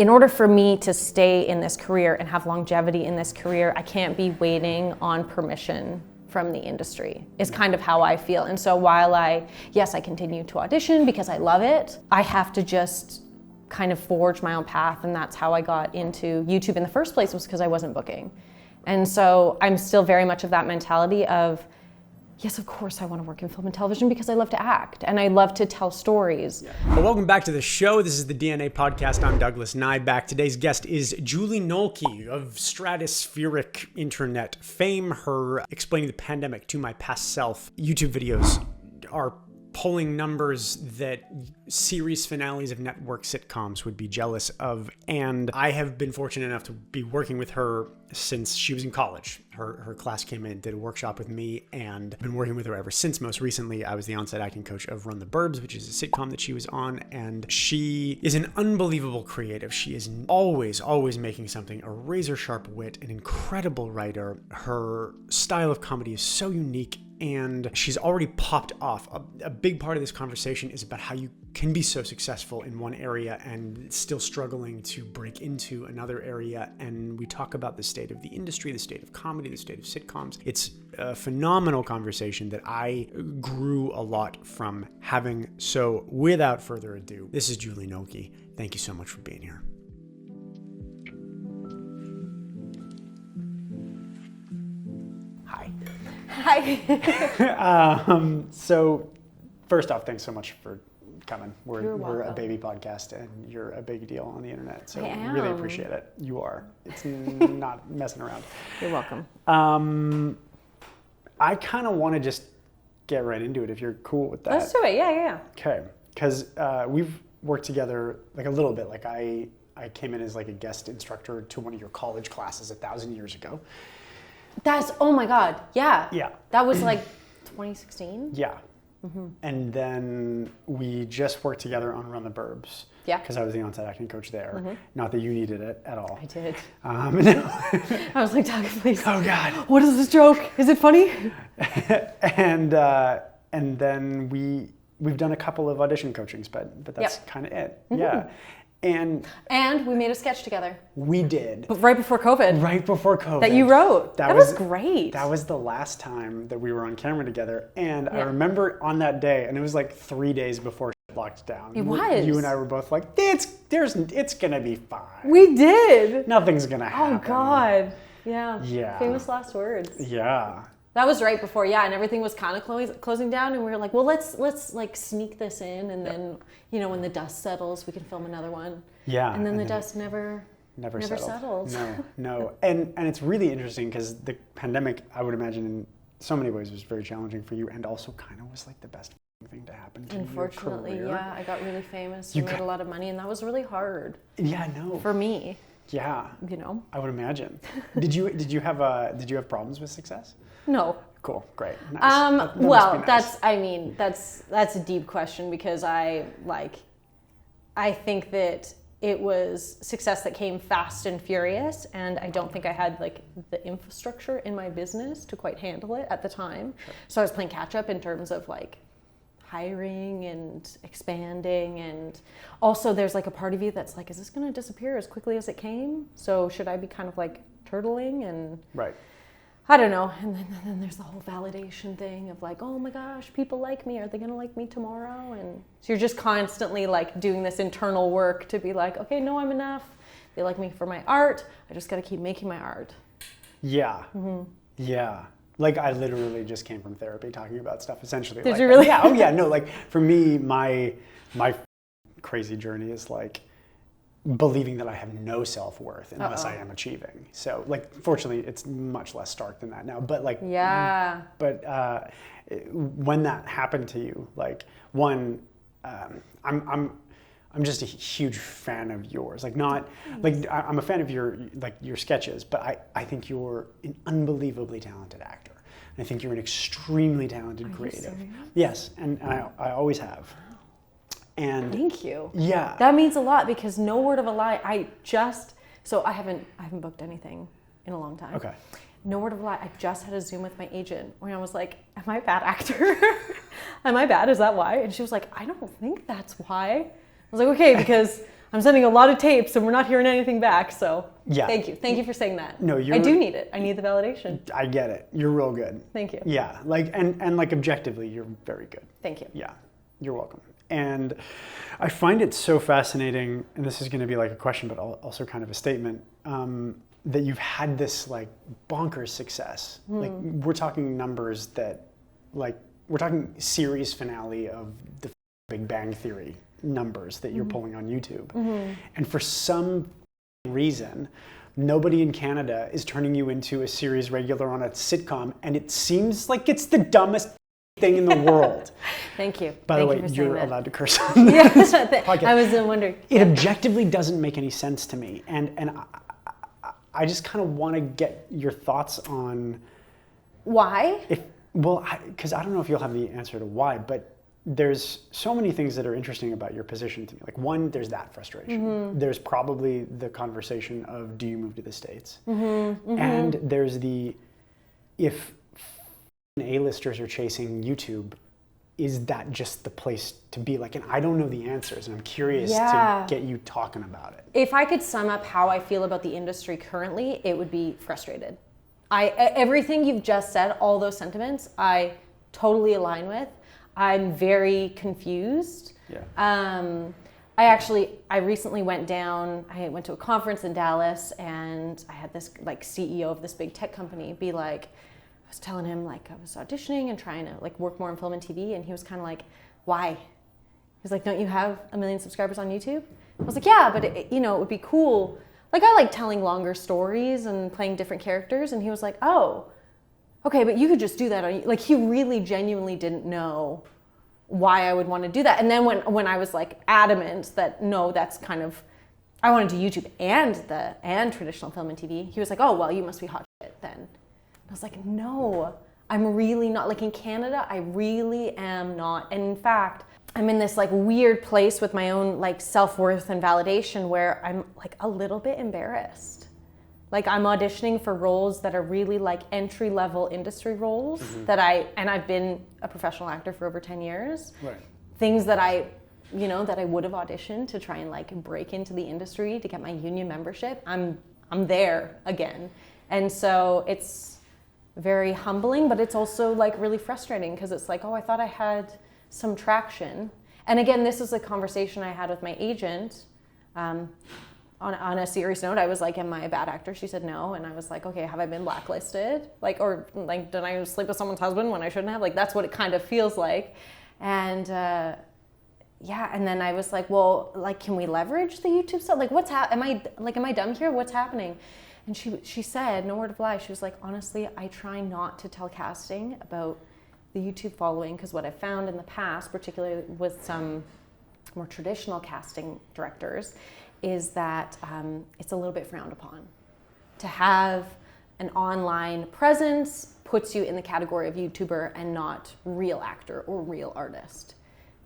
in order for me to stay in this career and have longevity in this career, I can't be waiting on permission from the industry, is kind of how I feel. And so while I continue to audition because I love it, I have to just kind of forge my own path. And that's how I got into YouTube in the first place, was because I wasn't booking. And so I'm still very much of that mentality of, yes, of course I want to work in film and television because I love to act and I love to tell stories. Well, welcome back to the show. This is the DNA Podcast. I'm Douglas Nyback. Today's guest is Julie Nolke of stratospheric internet fame. Her Explaining the Pandemic to My Past Self YouTube videos are pulling numbers that series finales of network sitcoms would be jealous of. And I have been fortunate enough to be working with her since she was in college. Her class came in, did a workshop with me, and I've been working with her ever since. Most recently, I was the on-set acting coach of Run the Burbs, which is a sitcom that she was on. And she is an unbelievable creative. She is always making something, a razor-sharp wit, an incredible writer. Her style of comedy is so unique, and she's already popped off. A big part of this conversation is about how you can be so successful in one area and still struggling to break into another area. And we talk about the state of the industry, the state of comedy, the state of sitcoms. It's a phenomenal conversation that I grew a lot from having. So without further ado, this is Julie Nolke. Thank you so much for being here. Hi. So first off, thanks so much for coming. You're we're a welcome. baby podcast and you're a big deal on the internet. So I am. really appreciate it. You are. It's not messing around. You're welcome. I kind of want to just get right into it if you're cool with that. Let's do it. Yeah. Okay. Because we've worked together like a little bit. Like I came in as like a guest instructor to one of your college classes 1,000 years ago. Oh my God. Yeah. Yeah. That was like 2016. Yeah. Mm-hmm. And then we just worked together on Run the Burbs. Yeah. Because I was the on-set acting coach there. Mm-hmm. Not that you needed it at all. I did. No. I was like, Doug, please. Oh God. What is this joke? Is it funny? And then we've done a couple of audition coachings, but that's kind of it. Mm-hmm. Yeah. And we made a sketch together. We did. But right before COVID. Right before COVID. That you wrote. That was great. That was the last time that we were on camera together. And I remember on that day, and it was like 3 days before shit locked down. It was. You and I were both like, it's gonna be fine. We did. Nothing's gonna happen. Oh God. Yeah. Yeah. Famous last words. Yeah. That was right before, and everything was kind of closing down, and we were like, well, let's like sneak this in, and then, when the dust settles, we can film another one. Yeah. And then the dust never settled. No. And it's really interesting because the pandemic, I would imagine in so many ways was very challenging for you, and also kind of was like the best thing to happen to Unfortunately, your career. Yeah, I got really famous, made a lot of money, and that was really hard. Yeah, no. For me. Yeah. I would imagine. Did you have problems with success? No. Cool. Great. Nice. Well, nice. That's a deep question because I think that it was success that came fast and furious, and I don't think I had like the infrastructure in my business to quite handle it at the time. Sure. So I was playing catch up in terms of like hiring and expanding, and also there's like a part of you that's like, is this going to disappear as quickly as it came? So should I be kind of like turtling and right. I don't know. And then there's the whole validation thing of like, oh my gosh, people like me. Are they going to like me tomorrow? And so you're just constantly like doing this internal work to be like, okay, no, I'm enough. They like me for my art. I just got to keep making my art. Yeah. Mm-hmm. Yeah. Like I literally just came from therapy talking about stuff essentially. Did you really? Yeah. Oh yeah. No, like for me, my crazy journey is like believing that I have no self-worth unless I am achieving. So like, fortunately it's much less stark than that now, but like, yeah. But when that happened to you, like one, I'm just a huge fan of yours. Like not, like I'm a fan of your sketches, but I think you're an unbelievably talented actor. And I think you're an extremely talented creative. Yes, and I always have. And thank you. Yeah. That means a lot because no word of a lie. I haven't booked anything in a long time. Okay. No word of a lie. I just had a Zoom with my agent where I was like, am I a bad actor? Am I bad? Is that why? And she was like, I don't think that's why. I was like, okay, because I'm sending a lot of tapes and we're not hearing anything back. So yeah. Thank you for saying that. No, I do need it. I need the validation. I get it. You're real good. Thank you. Yeah, like and like objectively, you're very good. Thank you. Yeah, you're welcome. And I find it so fascinating, and this is going to be like a question, but also kind of a statement, that you've had this like bonkers success. Like we're talking numbers that, like we're talking series finale of the Big Bang Theory numbers that you're pulling on YouTube. And for some reason, nobody in Canada is turning you into a series regular on a sitcom, and it seems like it's the dumbest thing in the world. Thank you. By the Thank way, you you're that. allowed to curse on this podcast. I was wondering. It objectively doesn't make any sense to me, and I just kind of want to get your thoughts on why. Because I don't know if you'll have the answer to why, but there's so many things that are interesting about your position to me. Like one, there's that frustration. There's probably the conversation of, do you move to the States? And there's the, if A-listers are chasing YouTube, is that just the place to be? Like, and I don't know the answers, and I'm curious to get you talking about it. If I could sum up how I feel about the industry currently, it would be frustrated. Everything you've just said, all those sentiments, I totally align with. I'm very confused. Yeah. I recently went to a conference in Dallas, and I had this like CEO of this big tech company be like, I was telling him like I was auditioning and trying to like work more in film and TV, and he was kind of like, why? He was like, don't you have 1 million subscribers on YouTube? I was like, yeah, but it would be cool. Like I like telling longer stories and playing different characters, and he was like, oh, okay, but you could just do that on, like he really genuinely didn't know why I would want to do that. And then when I was like adamant that no, that's kind of, I want to do YouTube and traditional film and TV, he was like, oh, well, you must be hot shit then. I was like, no, I'm really not. Like in Canada, I really am not. And in fact, I'm in this like weird place with my own like self-worth and validation where I'm like a little bit embarrassed. Like I'm auditioning for roles that are really like entry-level industry roles that I've been a professional actor for over 10 years. Right. Things that I would have auditioned to try and like break into the industry to get my union membership. I'm there again. And so it's very humbling, but it's also like really frustrating because it's like, oh, I thought I had some traction. And again, this is a conversation I had with my agent. On a serious note, I was like, am I a bad actor? She said no. And I was like, okay, have I been blacklisted? Like, or like, did I sleep with someone's husband when I shouldn't have? Like, that's what it kind of feels like. And and then I was like, well, like, can we leverage the YouTube stuff? Like, am I dumb here? What's happening? And she said, no word of lie, she was like, honestly, I try not to tell casting about the YouTube following, because what I found in the past, particularly with some more traditional casting directors, is that it's a little bit frowned upon. To have an online presence puts you in the category of YouTuber and not real actor or real artist.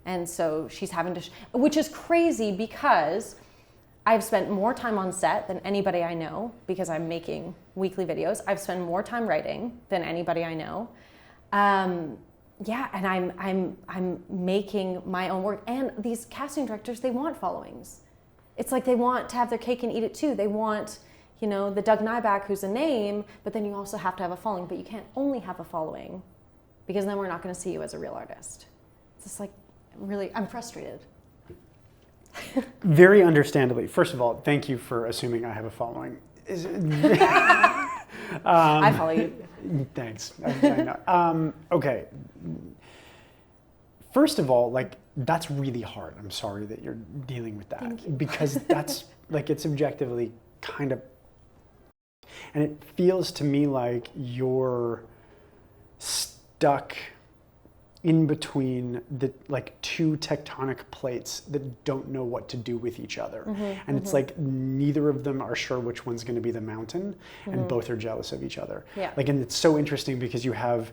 And so she's having to, which is crazy because I've spent more time on set than anybody I know because I'm making weekly videos. I've spent more time writing than anybody I know. And I'm making my own work. And these casting directors, they want followings. It's like they want to have their cake and eat it too. They want, the Doug Nyback who's a name, but then you also have to have a following. But you can't only have a following because then we're not going to see you as a real artist. It's just like, I'm frustrated. Very understandably. First of all, thank you for assuming I have a following. I follow you. Thanks. I know. Okay. First of all, like, that's really hard. I'm sorry that you're dealing with that because that's like, it's objectively kind of, and it feels to me like you're stuck in between the like two tectonic plates that don't know what to do with each other. And it's like neither of them are sure which one's going to be the mountain, and both are jealous of each other. Yeah. Like, and it's so interesting because you have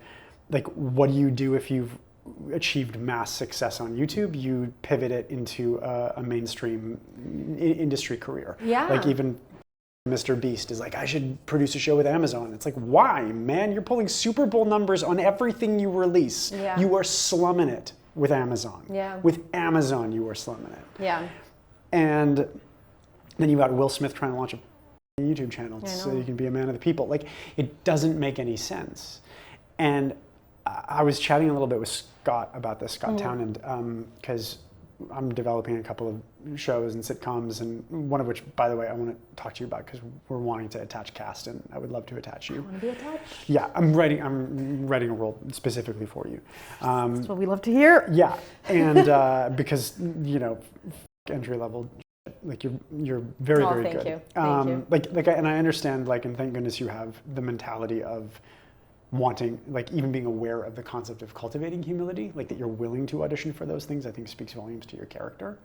like, what do you do if you've achieved mass success on YouTube? You pivot it into a mainstream industry career. Yeah. Like even Mr. Beast is like, I should produce a show with Amazon. It's like, why, man? You're pulling Super Bowl numbers on everything you release. Yeah. You are slumming it with Amazon. Yeah. With Amazon, you are slumming it. Yeah. And then you got Will Smith trying to launch a YouTube channel so you can be a man of the people. Like, it doesn't make any sense. And I was chatting a little bit with Scott about this, Scott Townend, because I'm developing a couple of shows and sitcoms, and one of which, by the way, I want to talk to you about because we're wanting to attach cast, and I would love to attach you. I want to be attached. Yeah, I'm writing a role specifically for you. That's what we love to hear. Yeah, and because entry level, like you're very very thank good. You. Thank you. And I understand, like, and thank goodness you have the mentality of wanting, like, even being aware of the concept of cultivating humility, like that you're willing to audition for those things, I think speaks volumes to your character.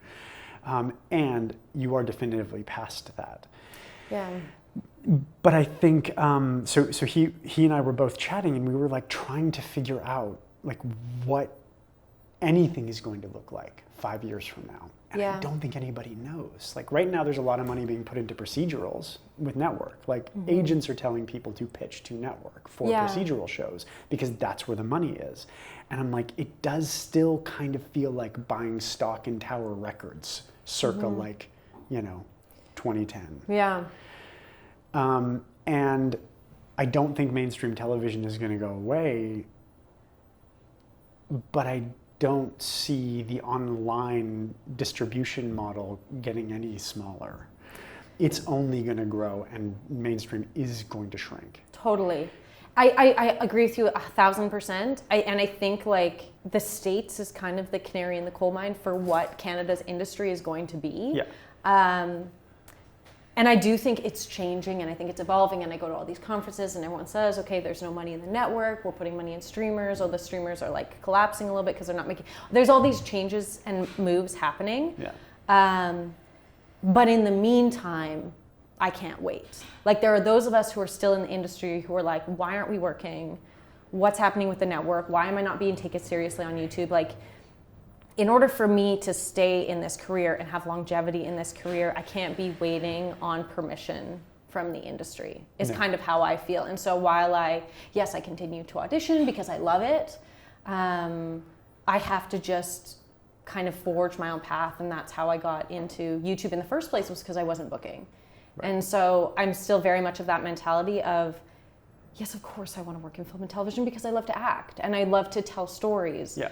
And you are definitively past that. Yeah. But I think, so he and I were both chatting, and we were like trying to figure out like what anything is going to look like 5 years from now. And I don't think anybody knows. Like, right now there's a lot of money being put into procedurals with network. Like, agents are telling people to pitch to network for procedural shows because that's where the money is. And I'm like, it does still kind of feel like buying stock in Tower Records circa 2010. Yeah. And I don't think mainstream television is going to go away, but I don't see the online distribution model getting any smaller. It's only going to grow, and mainstream is going to shrink. Totally. I agree with you 1,000%. And I think, like, the States is kind of the canary in the coal mine for what Canada's industry is going to be. Yeah. And I do think it's changing, and I think it's evolving, and I go to all these conferences and everyone says, okay, there's no money in the network, we're putting money in streamers, or the streamers are like collapsing a little bit because they're not making, there's all these changes and moves happening. Yeah. But in the meantime, I can't wait. Like, there are those of us who are still in the industry who are like, why aren't we working? What's happening with the network? Why am I not being taken seriously on YouTube? Like, in order for me to stay in this career and have longevity in this career, I can't be waiting on permission from the industry, is kind of how I feel. And so while I continue to audition because I love it, I have to just kind of forge my own path. And that's how I got into YouTube in the first place, was because I wasn't booking. Right. And so I'm still very much of that mentality of, yes, of course I want to work in film and television because I love to act and I love to tell stories. Yeah.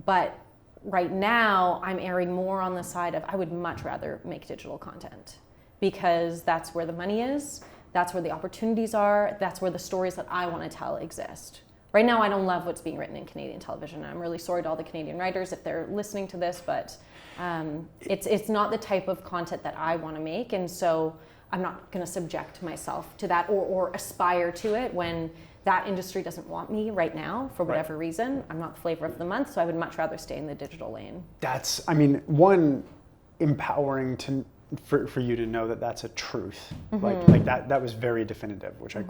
But right now, I'm erring more on the side of I would much rather make digital content because that's where the money is, that's where the opportunities are, that's where the stories that I want to tell exist. Right now, I don't love what's being written in Canadian television. I'm really sorry to all the Canadian writers if they're listening to this, but it's not the type of content that I want to make, and so I'm not going to subject myself to that or aspire to it when that industry doesn't want me right now for whatever reason. I'm not the flavor of the month, so I would much rather stay in the digital lane. That's, I mean, one, empowering for you to know that that's a truth. Like that was very definitive, which I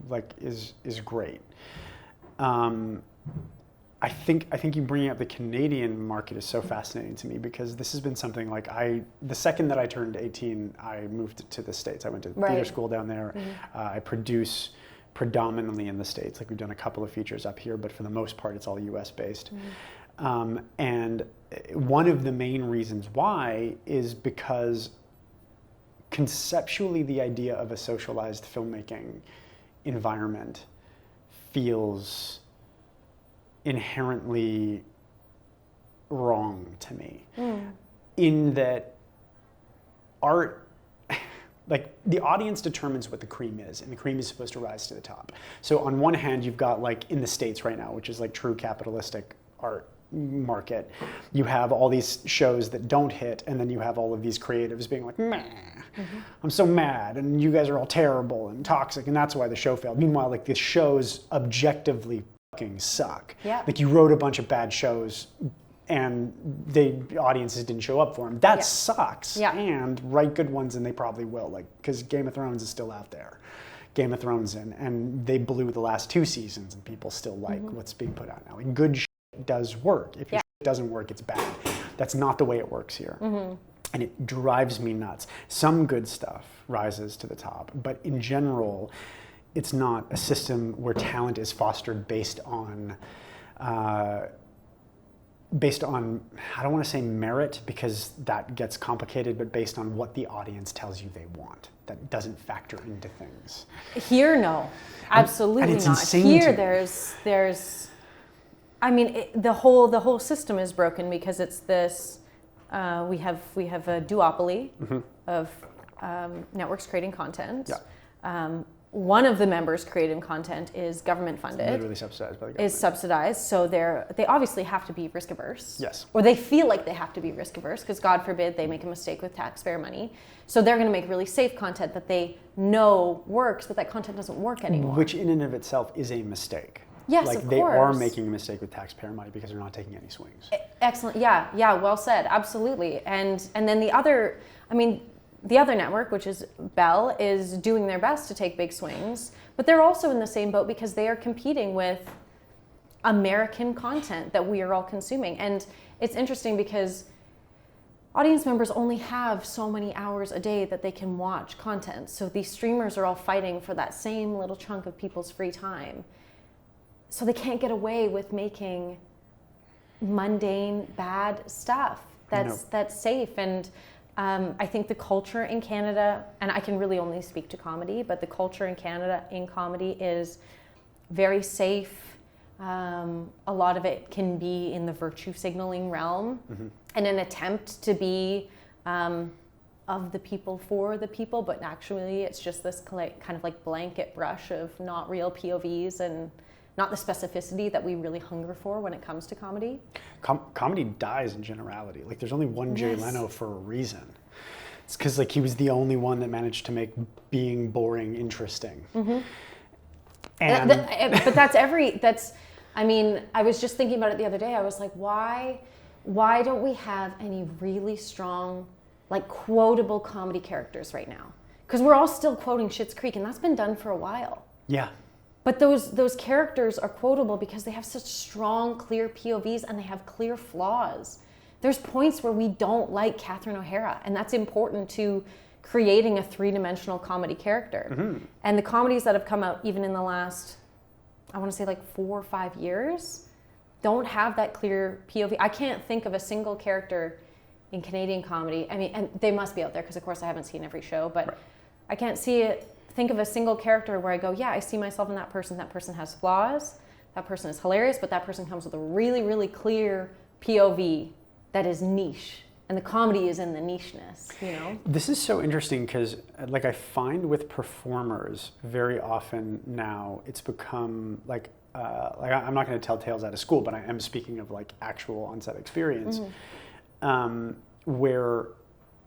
like is great. I think you bringing up the Canadian market is so fascinating to me because this has been something like the second that I turned 18, I moved to the States. I went to theater school down there. I produce predominantly in the States. Like, we've done a couple of features up here, but for the most part, it's all US based. And one of the main reasons why is because conceptually the idea of a socialized filmmaking environment feels inherently wrong to me. In that art, like, the audience determines what the cream is, and the cream is supposed to rise to the top. So on one hand, you've got, like, in the States right now, which is like true capitalistic art market, you have all these shows that don't hit, and then you have all of these creatives being like, meh, I'm so mad, and you guys are all terrible and toxic, and that's why the show failed. Meanwhile, like, the shows objectively fucking suck. Yeah. Like, you wrote a bunch of bad shows and the audiences didn't show up for them. That sucks. Yeah. And write good ones, and they probably will. Like, because Game of Thrones is still out there. Game of Thrones and they blew the last 2 seasons, and people still like what's being put out now. And good shit does work. If your shit doesn't work, it's bad. That's not the way it works here. And it drives me nuts. Some good stuff rises to the top, but in general, it's not a system where talent is fostered based on based on, I don't want to say merit because that gets complicated, but based on what the audience tells you they want. That doesn't factor into things. Here, no, absolutely and it's not. Insane Here, to there's, I mean, the whole system is broken because it's this. We have a duopoly of networks creating content. Yeah. One of the members creating content is government funded. Literally subsidized by the government. Is subsidized, so they obviously have to be risk averse. Yes. Or they feel like they have to be risk averse because God forbid they make a mistake with taxpayer money. So they're going to make really safe content that they know works, but that content doesn't work anymore. Which in and of itself is a mistake. Yes, like of they course. are making a mistake with taxpayer money because they're not taking any swings. Excellent. Yeah, well said. Absolutely. And then the other network, which is Bell, is doing their best to take big swings, but they're also in the same boat because they are competing with American content that we are all consuming. And it's interesting because audience members only have so many hours a day that they can watch content. So these streamers are all fighting for that same little chunk of people's free time. So they can't get away with making mundane, bad stuff that's safe. And I think the culture in Canada, and I can really only speak to comedy, but the culture in Canada in comedy is very safe. A lot of it can be in the virtue signaling realm and an attempt to be of the people for the people, but actually it's just this kind of like blanket brush of not real POVs and not the specificity that we really hunger for when it comes to comedy. Comedy dies in generality. Like there's only one Jay Leno for a reason. It's because like he was the only one that managed to make being boring interesting. And but that's I mean, I was just thinking about it the other day. I was like, why don't we have any really strong, like quotable comedy characters right now? Because we're all still quoting Schitt's Creek, and that's been done for a while. Yeah. But those characters are quotable because they have such strong, clear POVs and they have clear flaws. There's points where we don't like Catherine O'Hara, and that's important to creating a three-dimensional comedy character. And the comedies that have come out even in the last, I want to say like 4 or 5 years, don't have that clear POV. I can't think of a single character in Canadian comedy. I mean, and they must be out there because of course I haven't seen every show, but I can't think of a single character where I go, yeah, I see myself in that person. That person has flaws. That person is hilarious, but that person comes with a really, really clear POV that is niche. And the comedy is in the nicheness, you know? This is so interesting because like I find with performers very often now it's become like I'm not going to tell tales out of school, but I am speaking of like actual on-set experience where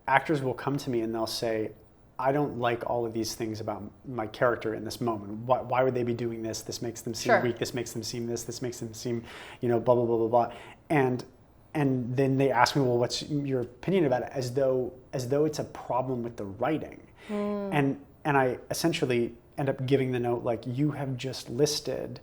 actors will come to me and they'll say, I don't like all of these things about my character in this moment. Why would they be doing this? This makes them seem weak. This makes them seem this. This makes them seem, blah, blah, blah, blah, blah. And then they ask me, well, what's your opinion about it? As though it's a problem with the writing. And I essentially end up giving the note like, you have just listed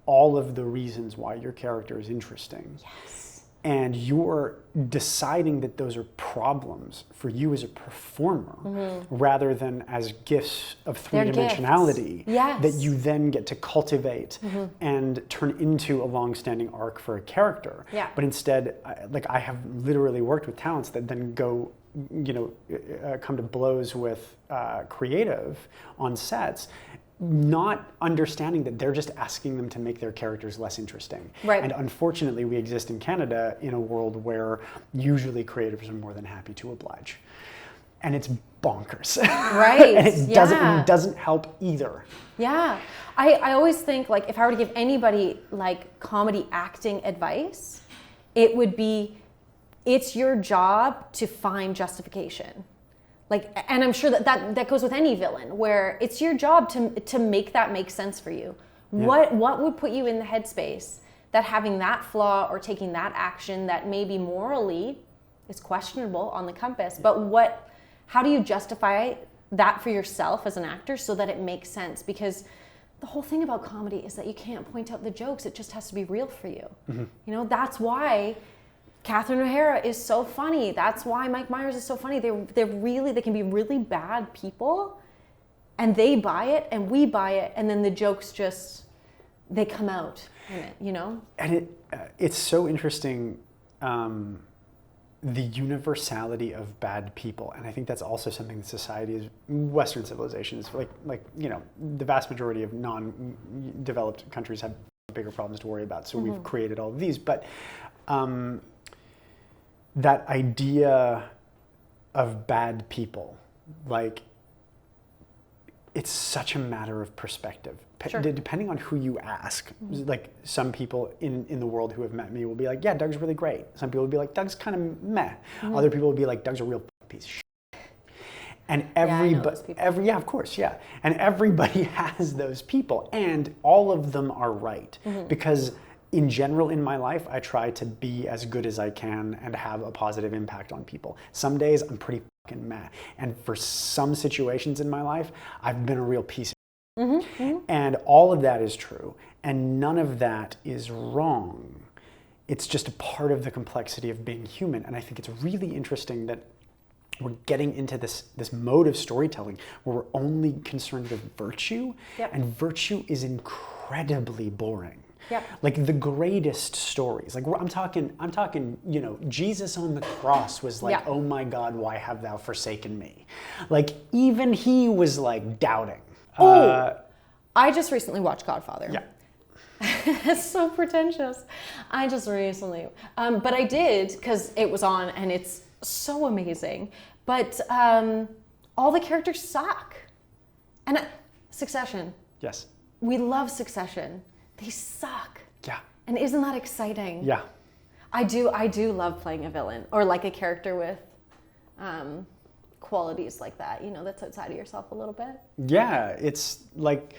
all of the reasons why your character is interesting. Yes. And you're deciding that those are problems for you as a performer rather than as gifts of three-dimensionality that you then get to cultivate and turn into a long-standing arc for a character. Yeah. But instead, I have literally worked with talents that then go, come to blows with creative on sets, not understanding that they're just asking them to make their characters less interesting. Right. And unfortunately, we exist in Canada in a world where usually creatives are more than happy to oblige. And it's bonkers. Right. And it doesn't help either. Yeah. I always think like if I were to give anybody like comedy acting advice, it would be, it's your job to find justification. Like, and I'm sure that goes with any villain, where it's your job to make that make sense for you. Yeah. What would put you in the headspace that having that flaw or taking that action that maybe morally is questionable on the compass, but how do you justify that for yourself as an actor so that it makes sense? Because the whole thing about comedy is that you can't point out the jokes. It just has to be real for you. That's why Catherine O'Hara is so funny. That's why Mike Myers is so funny. They can be really bad people, and they buy it, and we buy it, and then the jokes they come out in it, And it's so interesting the universality of bad people, and I think that's also something that society is, Western civilizations, like the vast majority of non-developed countries have bigger problems to worry about, so we've created all of these. But that idea of bad people, like, it's such a matter of perspective. Sure. Depending on who you ask, like some people in the world who have met me will be like, yeah, Doug's really great. Some people will be like, Doug's kind of meh. Other people will be like, Doug's a real piece of shit. And yeah, of course, yeah. And everybody has those people, and all of them are right. Because in general in my life, I try to be as good as I can and have a positive impact on people. Some days I'm pretty fucking meh. And for some situations in my life, I've been a real piece of and all of that is true, and none of that is wrong. It's just a part of the complexity of being human. And I think it's really interesting that we're getting into this mode of storytelling where we're only concerned with virtue, and virtue is incredibly boring. Like the greatest stories, like I'm talking, Jesus on the cross was like, oh my God, why have thou forsaken me? Like even he was like doubting. I just recently watched Godfather. Yeah. It's so pretentious. I just recently, but I did because it was on and it's so amazing. But all the characters suck. And Succession. Yes. We love Succession. They suck. Yeah. And isn't that exciting? Yeah. I do love playing a villain or like a character with qualities like that, that's outside of yourself a little bit. Yeah, it's like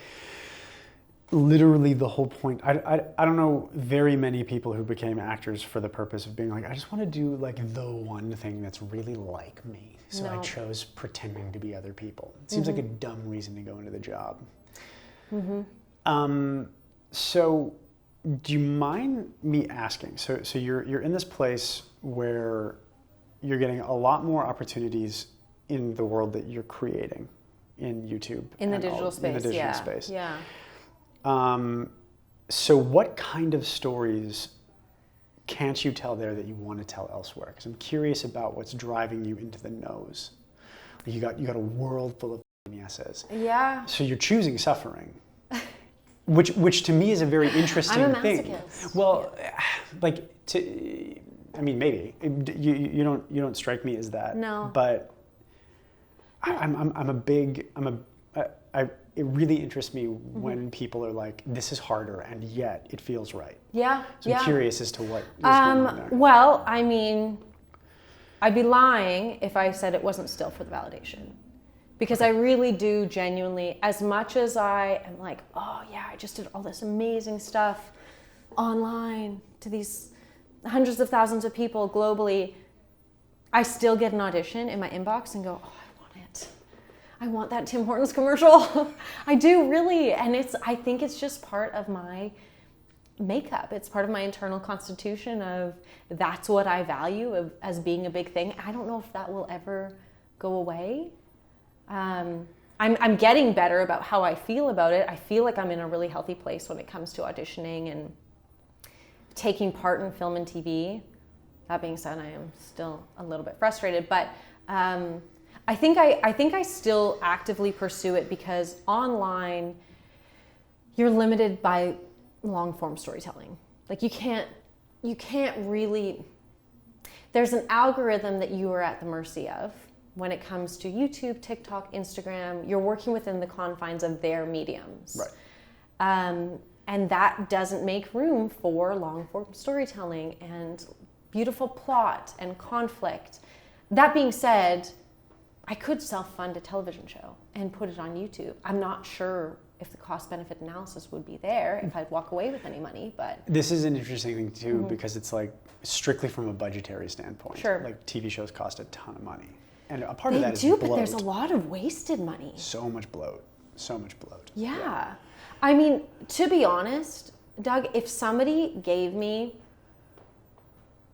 literally the whole point. I don't know very many people who became actors for the purpose of being like, I just want to do like the one thing that's really like me. So I chose pretending to be other people. It seems like a dumb reason to go into the job. So do you mind me asking, so you're in this place where you're getting a lot more opportunities in the world that you're creating in YouTube. In the digital space, in the digital space. Yeah. So what kind of stories can't you tell there that you want to tell elsewhere? Because I'm curious about what's driving you into the nose. You got a world full of yeses. Yeah. So you're choosing suffering. Which to me is a very interesting I'm a thing. masochist. Well, maybe you don't strike me as that. No. But it really interests me when people are like, this is harder, and yet it feels right. Yeah. So I'm curious as to what is going on there. Well, I mean, I'd be lying if I said it wasn't still for the validation. Because I really do genuinely, as much as I am like, oh yeah, I just did all this amazing stuff online to these hundreds of thousands of people globally, I still get an audition in my inbox and go, oh, I want it. I want that Tim Hortons commercial. I do really. And I think it's just part of my makeup. It's part of my internal constitution of that's what I value as being a big thing. I don't know if that will ever go away. I'm getting better about how I feel about it. I feel like I'm in a really healthy place when it comes to auditioning and taking part in film and TV. That being said, I am still a little bit frustrated, but I think I still actively pursue it because online you're limited by long form storytelling. Like you can't really, there's an algorithm that you are at the mercy of. When it comes to YouTube, TikTok, Instagram, you're working within the confines of their mediums. Right. And that doesn't make room for long form storytelling and beautiful plot and conflict. That being said, I could self-fund a television show and put it on YouTube. I'm not sure if the cost-benefit analysis would be there if I'd walk away with any money, but... This is an interesting thing too, because it's like strictly from a budgetary standpoint. Sure. Like TV shows cost a ton of money. And a part of that is bloat. bloat. But there's a lot of wasted money. So much bloat. So much bloat. Yeah. I mean, to be honest, Doug, if somebody gave me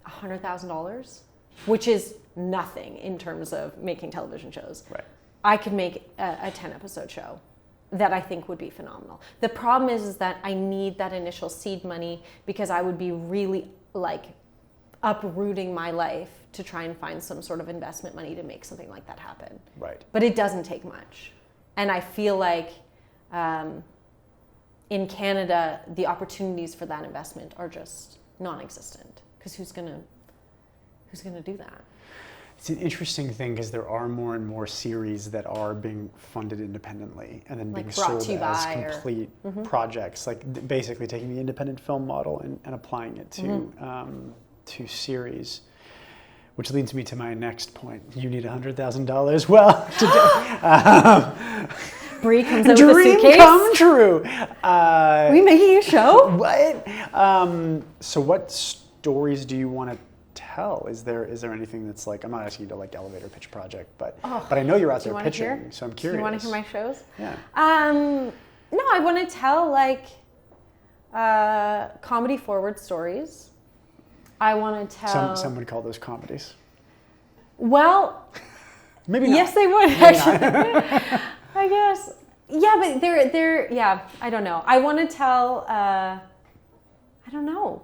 $100,000, which is nothing in terms of making television shows, right, I could make a 10-episode show that I think would be phenomenal. The problem is that I need that initial seed money because I would be really like uprooting my life to try and find some sort of investment money to make something like that happen. Right. But it doesn't take much. And I feel like in Canada, the opportunities for that investment are just non-existent, because who's gonna do that? It's an interesting thing, because there are more and more series that are being funded independently and then Like being brought sold to you as by complete projects, like basically taking the independent film model and applying it to series. Which leads me to my next point. You need $100,000. Well, Bree comes out with a dream suitcase. come true. Are we making a show? What? So what stories do you want to tell? Is there anything that's like, I'm not asking you to like elevator pitch project, but I know you're out there pitching, so I'm curious. Do you want to hear my shows? Yeah. No, I want to tell like comedy forward stories. I want to tell. Some would call those comedies. Well, maybe not. Yes, they would actually. I guess. Yeah, but they're yeah. I don't know. I want to tell. I don't know.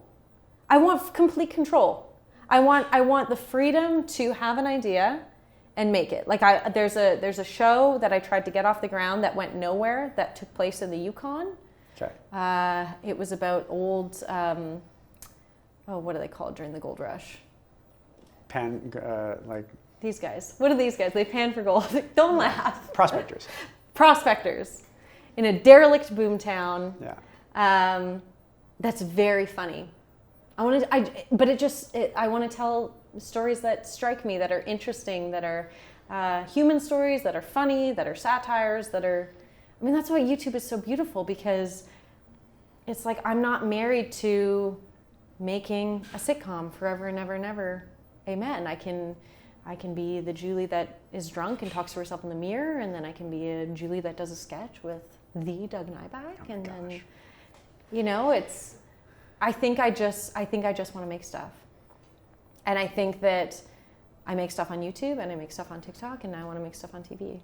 I want complete control. I want the freedom to have an idea and make it. Like there's a show that I tried to get off the ground that went nowhere, that took place in the Yukon. Okay. It was about old. What are they called during the gold rush? Like these guys. What are these guys? They pan for gold. Don't laugh. Prospectors. Prospectors in a derelict boomtown. Yeah. That's very funny. I want to tell stories that strike me, that are interesting, that are human stories, that are funny, that are satires, that are. I mean, that's why YouTube is so beautiful, because it's like I'm not married to making a sitcom forever and ever and ever. Amen. I can be the Julie that is drunk and talks to herself in the mirror, and then I can be a Julie that does a sketch with the Doug Nyback, and then, it's. I think I just want to make stuff, and I think that I make stuff on YouTube and I make stuff on TikTok, and I want to make stuff on TV.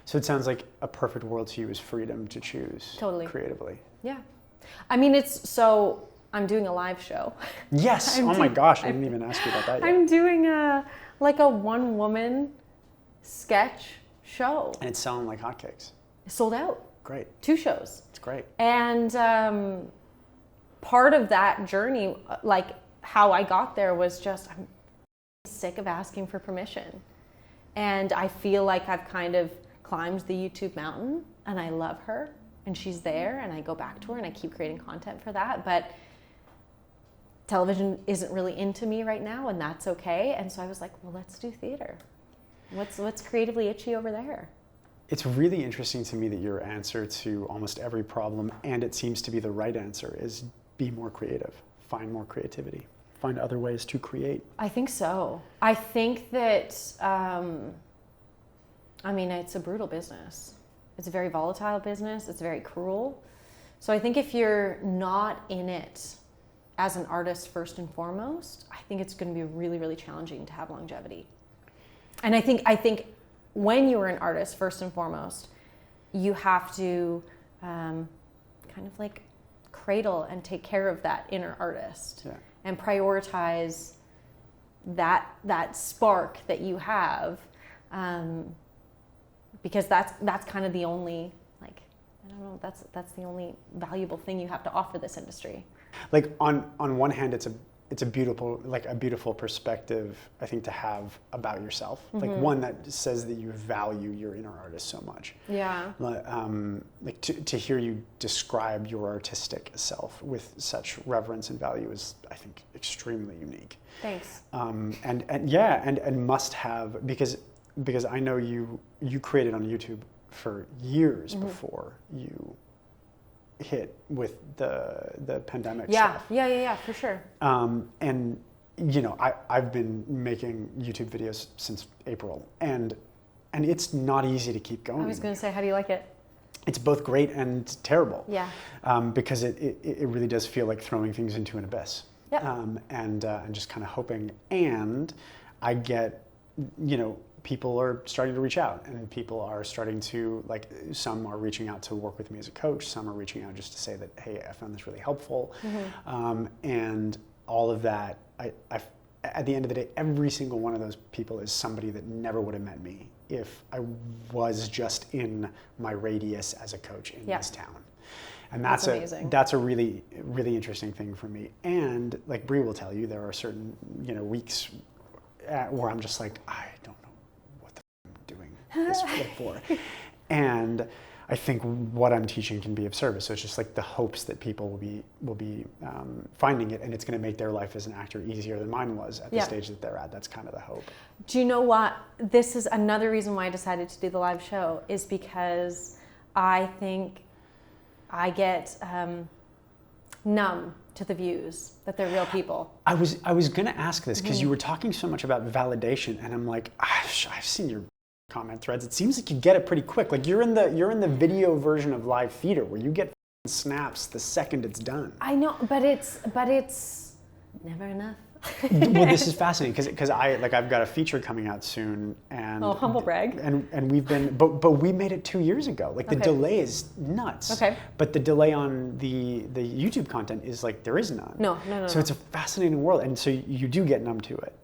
So it sounds like a perfect world to you is freedom to choose. Totally. Creatively. Yeah, I mean I'm doing a live show. Yes. Oh my gosh, I didn't even ask you about that yet. I'm doing a one-woman sketch show. And it's selling like hotcakes. It's sold out. Great. 2 shows. It's great. And part of that journey, like how I got there, was just I'm sick of asking for permission. And I feel like I've kind of climbed the YouTube mountain, and I love her, and she's there, and I go back to her, and I keep creating content for that. But television isn't really into me right now, and that's okay. And so I was like, well, let's do theater. What's creatively itchy over there? It's really interesting to me that your answer to almost every problem, and it seems to be the right answer, is be more creative, find more creativity, find other ways to create. I think so. I think that, it's a brutal business. It's a very volatile business. It's very cruel. So I think if you're not in it as an artist first and foremost, I think it's going to be really, really challenging to have longevity. And I think when you're an artist first and foremost, you have to kind of like cradle and take care of that inner artist, and prioritize that spark that you have, because that's kind of the only, like, I don't know, that's the only valuable thing you have to offer this industry. Like on one hand, it's a beautiful perspective, I think, to have about yourself. Like one that says that you value your inner artist so much. Yeah. Like to hear you describe your artistic self with such reverence and value is, I think, extremely unique. Thanks. And must have, because I know you created on YouTube for years before you hit with the pandemic stuff. Yeah, for sure. And I've been making YouTube videos since April, and it's not easy to keep going. I was going to say, how do you like it? It's both great and terrible. Yeah. Because it really does feel like throwing things into an abyss. Yep. And just kind of hoping, and I get, people are starting to reach out, and people are starting to, like, some are reaching out to work with me as a coach, some are reaching out just to say that, hey, I found this really helpful. And all of that, at the end of the day, every single one of those people is somebody that never would have met me if I was just in my radius as a coach in this town. And that's a really, really interesting thing for me. And like Bree will tell you, there are certain, weeks where I'm just like, I don't know what the f- I'm doing this for. And I think what I'm teaching can be of service. So it's just like the hopes that people will be finding it, and it's going to make their life as an actor easier than mine was at the stage that they're at. That's kind of the hope. Do you know what? This is another reason why I decided to do the live show, is because I think I get numb to the views that they're real people. I was going to ask this because you were talking so much about validation, and I'm like, I've seen your comment threads. It seems like you get it pretty quick. Like you're in the video version of live theater where you get snaps the second it's done. I know, but it's never enough. Well, this is fascinating because I've got a feature coming out soon, and humble brag. And we've been but we made it 2 years ago. Like the delay is nuts. Okay. But the delay on the YouTube content is like there is none. No. So it's a fascinating world, and so you do get numb to it.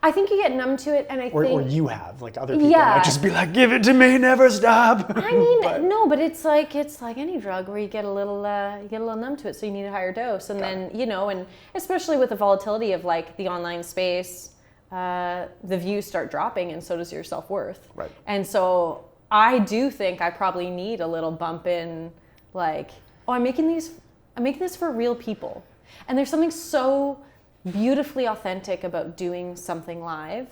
I think you get numb to it, and I think... Or you have, like other people might just be like, give it to me, never stop. I mean, no, but it's like any drug where you get a little numb to it, so you need a higher dose. And then, and especially with the volatility of like the online space, the views start dropping, and so does your self-worth. Right. And so I do think I probably need a little bump in like, I'm making this for real people. And there's something so beautifully authentic about doing something live,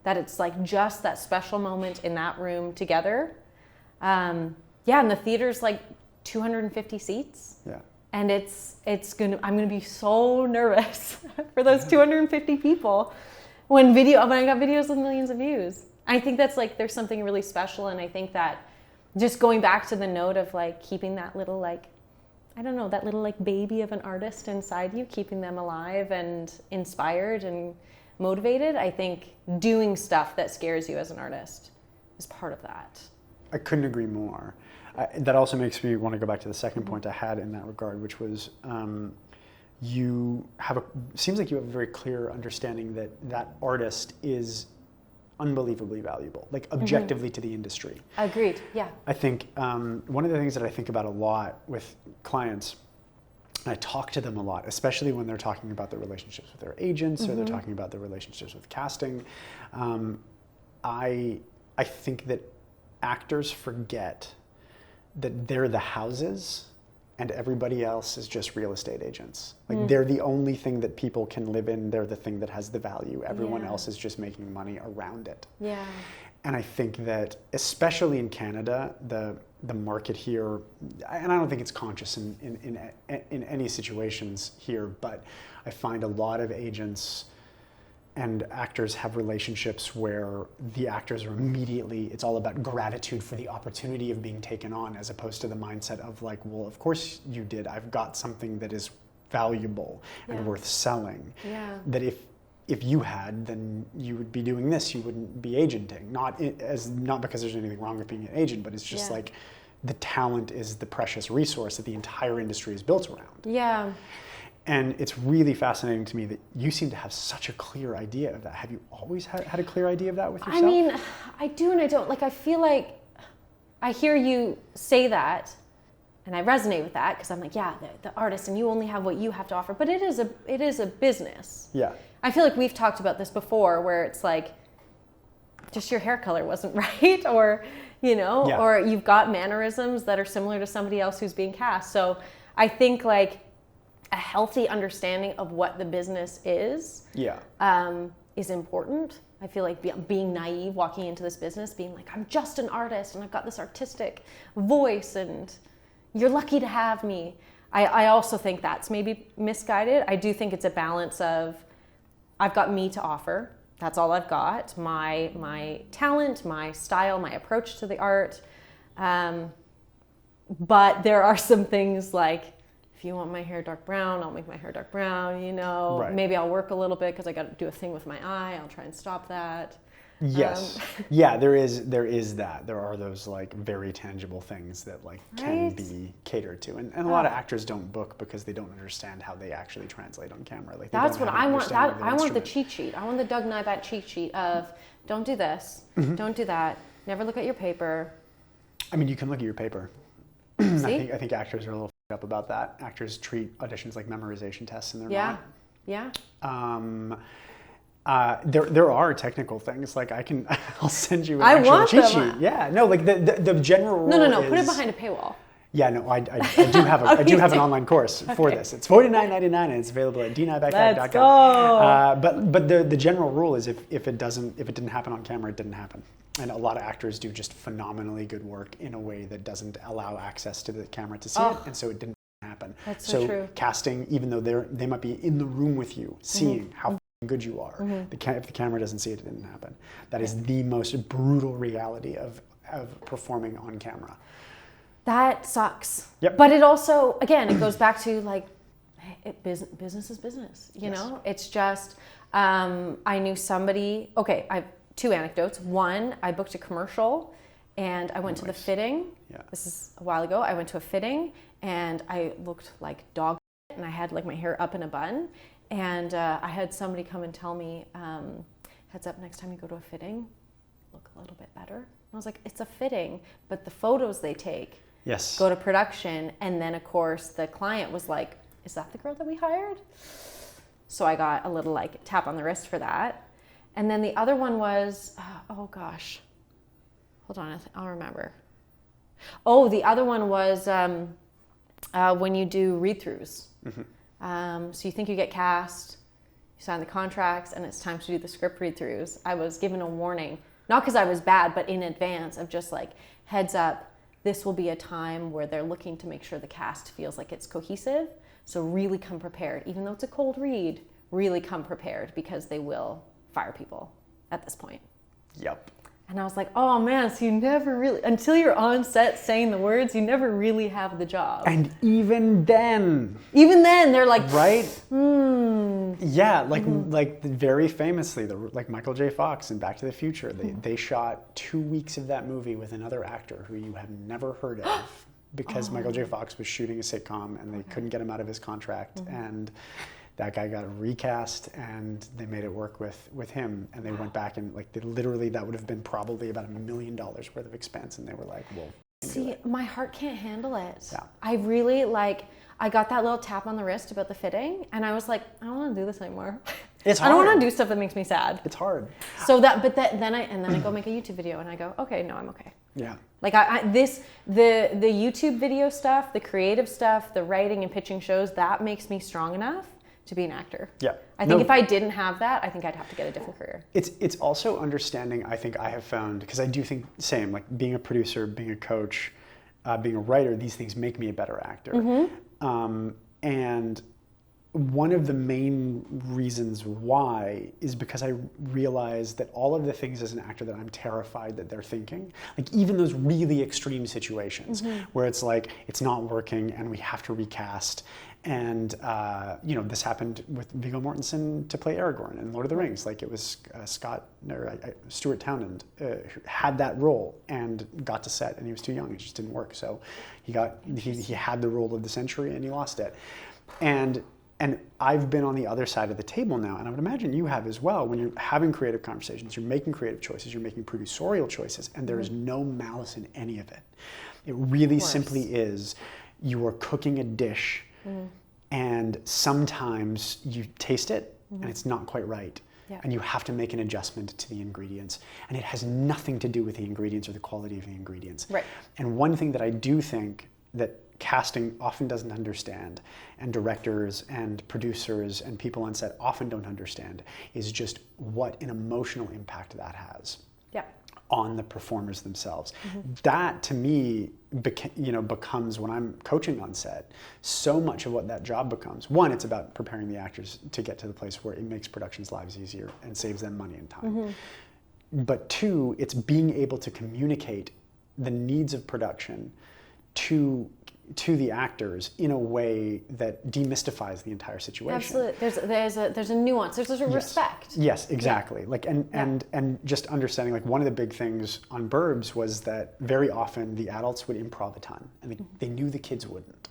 that it's like just that special moment in that room together. And the theater's like 250 seats. Yeah. And I'm gonna be so nervous for those 250 people when I got videos with millions of views. I think that's like, there's something really special, and I think that just going back to the note of like keeping that little like, I don't know, that little like baby of an artist inside you, keeping them alive and inspired and motivated. I think doing stuff that scares you as an artist is part of that. I couldn't agree more. That also makes me want to go back to the second point I had in that regard, which was seems like you have a very clear understanding that artist is unbelievably valuable, like objectively to the industry. Agreed, yeah. I think one of the things that I think about a lot with clients, and I talk to them a lot, especially when they're talking about their relationships with their agents or they're talking about their relationships with casting. I think that actors forget that they're the houses and everybody else is just real estate agents. Like they're the only thing that people can live in. They're the thing that has the value. Everyone else is just making money around it. Yeah. And I think that, especially in Canada, the market here, and I don't think it's conscious in any situations here, but I find a lot of agents and actors have relationships where the actors are immediately, it's all about gratitude for the opportunity of being taken on, as opposed to the mindset of like, well, of course you did. I've got something that is valuable and worth selling. Yeah. That if you had, then you would be doing this. You wouldn't be agenting. Not because there's anything wrong with being an agent, but it's just like the talent is the precious resource that the entire industry is built around. Yeah. And it's really fascinating to me that you seem to have such a clear idea of that. Have you always had a clear idea of that with yourself? I mean, I do and I don't. Like, I feel like I hear you say that, and I resonate with that, because I'm like, yeah, the artist, and you only have what you have to offer. But it is a business. Yeah. I feel like we've talked about this before, where it's like, just your hair color wasn't right, or or you've got mannerisms that are similar to somebody else who's being cast. So I think like a healthy understanding of what the business is important. I feel like being naive walking into this business, being like, I'm just an artist and I've got this artistic voice and you're lucky to have me. I also think that's maybe misguided. I do think it's a balance of, I've got me to offer. That's all I've got. My talent, my style, my approach to the art. But there are some things like, if you want my hair dark brown, I'll make my hair dark brown, Maybe I'll work a little bit because I got to do a thing with my eye. I'll try and stop that. Yes. Yeah, there is that. There are those like very tangible things that like can Right? be catered to. And a lot of actors don't book because they don't understand how they actually translate on camera. Like they That's don't what have an I want. understanding of the I want the instrument. cheat sheet. I want the Doug Nyback cheat sheet of don't do this, don't do that, never look at your paper. I mean, you can look at your paper. See? I think actors are a little f***ed up about that. Actors treat auditions like memorization tests, and they're Yeah. not. Yeah. There are technical things like I'll send you an I actual want cheat them. sheet. Yeah, no, like the general rule No. is, Put it behind a paywall. Yeah, no, I do have I do have an online course for this. It's $49.99 and it's available at dnyback.com. Let's go. But the general rule is if it didn't happen on camera, it didn't happen. And a lot of actors do just phenomenally good work in a way that doesn't allow access to the camera to see it, and so it didn't happen. That's so true. Casting, even though they might be in the room with you, seeing how good you are, if the camera doesn't see it, it didn't happen. That is the most brutal reality of performing on camera. That sucks. Yep. But it also, again, it goes back to like, business is business. You know, it's just, I knew somebody. Okay, I have two anecdotes. One, I booked a commercial, and I went to the fitting. Yeah. This is a while ago. I went to a fitting, and I looked like dog shit, and I had like my hair up in a bun, and I had somebody come and tell me, heads up, next time you go to a fitting, look a little bit better. And I was like, it's a fitting, but the photos they take go to production, and then of course the client was like, is that the girl that we hired? So I got a little like tap on the wrist for that. And then the other one was, oh gosh, hold on, I'll remember. Oh, the other one was when you do read-throughs. So you think you get cast, you sign the contracts, and it's time to do the script read-throughs. I was given a warning, not because I was bad, but in advance of just like, heads up, this will be a time where they're looking to make sure the cast feels like it's cohesive. So really come prepared. Even though it's a cold read, really come prepared because they will fire people at this point. Yep. And I was like, oh man, so you never really, until you're on set saying the words, you never really have the job. And even then, they're like, right? Yeah, like very famously, like Michael J. Fox in Back to the Future, they shot 2 weeks of that movie with another actor who you have never heard of because Michael J. Fox was shooting a sitcom and they couldn't get him out of his contract, and that guy got recast and they made it work with him, and they went back and like literally that would have been probably about $1 million worth of expense, and they were like, well, see, my heart can't handle it. Yeah. I really I got that little tap on the wrist about the fitting, and I was like, I don't want to do this anymore. It's I don't hard. want to do stuff that makes me sad. It's hard. So then I go make a YouTube video, and I go, okay, no, I'm okay. Yeah. Like the YouTube video stuff, the creative stuff, the writing and pitching shows, that makes me strong enough to be an actor. Yeah. I think if I didn't have that, I think I'd have to get a different career. It's also understanding, I think I have found, because I do think same, like being a producer, being a coach, being a writer, these things make me a better actor. And one of the main reasons why is because I realize that all of the things as an actor that I'm terrified that they're thinking, like even those really extreme situations where it's like, it's not working and we have to recast. And, this happened with Viggo Mortensen to play Aragorn in Lord of the Rings. Like it was Stuart Townend who had that role and got to set, and he was too young. It just didn't work. So he had the role of the century and he lost it. And I've been on the other side of the table now, and I would imagine you have as well, when you're having creative conversations, you're making creative choices, you're making producerial choices, and there is no malice in any of it. It really simply is, you are cooking a dish, and sometimes you taste it, and it's not quite right. Yeah. And you have to make an adjustment to the ingredients. And it has nothing to do with the ingredients or the quality of the ingredients. Right. And one thing that I do think that casting often doesn't understand, and directors and producers and people on set often don't understand, is just what an emotional impact that has on the performers themselves. That to me becomes, when I'm coaching on set, so much of what that job becomes. One, it's about preparing the actors to get to the place where it makes production's lives easier and saves them money and time. But two, it's being able to communicate the needs of production to to the actors in a way that demystifies the entire situation. Absolutely. There's a nuance. There's a respect. Yes, exactly. Like and just understanding, like, one of the big things on Burbs was that very often the adults would improv a ton, and they knew the kids wouldn't.